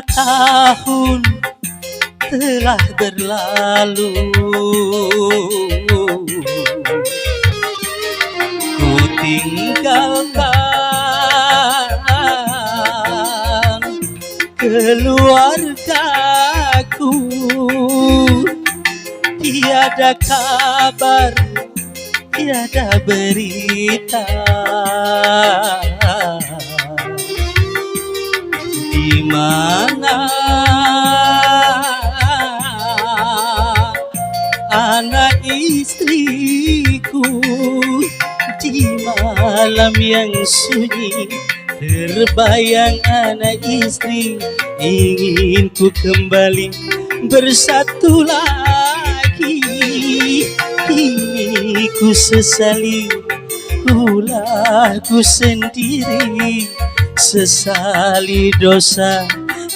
tahun telah berlalu, ku tinggalkan keluargaku, tiada kabar, tiada berita. Di mana anak istriku? Di malam yang sunyi terbayang anak istri. Ingin ku kembali bersatu lagi. Kini ku sesali, ulah ku sendiri, sesali dosa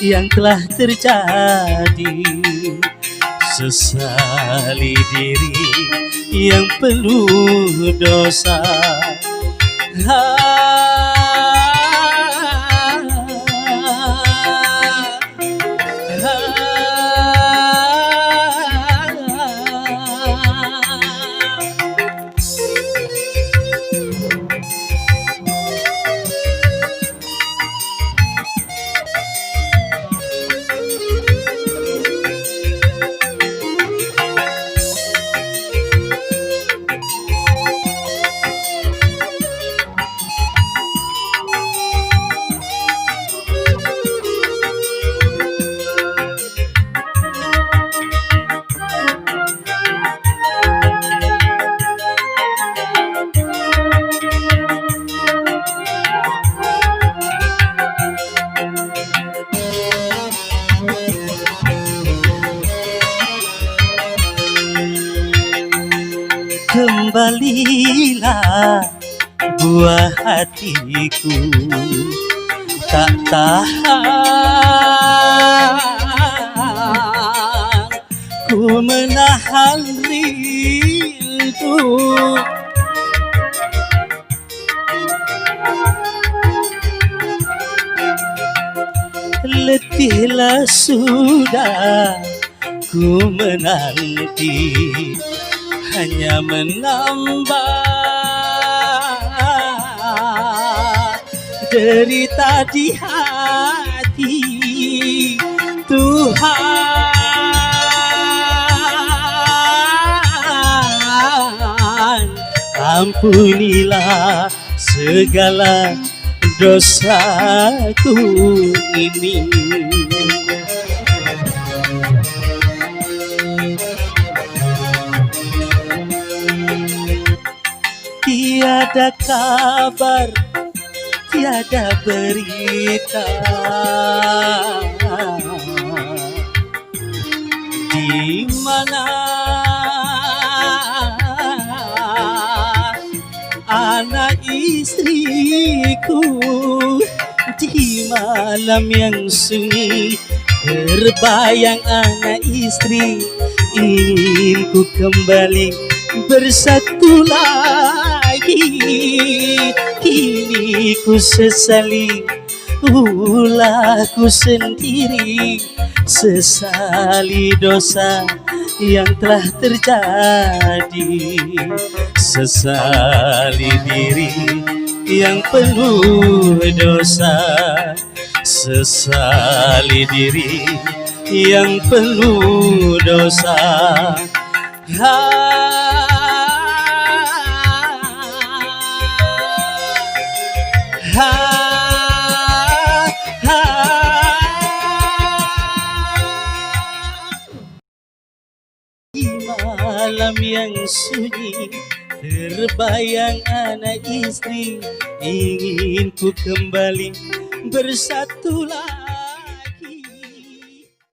yang telah terjadi, sesali diri yang penuh dosa. Kembalilah buah hatiku, tak tahan ku menahan rindu. Letihlah sudah ku menanti, hanya menambah derita di hati. Tuhan, ampunilah segala dosaku ini. Tiada kabar, tiada berita. Di mana anak istriku? Di malam yang sunyi terbayang anak istri. Ingin ku kembali bersatu lagi. Kini ku sesali, ulah ku sendiri, sesali dosa yang telah terjadi, sesali diri yang penuh dosa, sesali diri yang penuh dosa. Di malam yang sunyi terbayang anak istri. Ingin ku kembali bersatu lagi.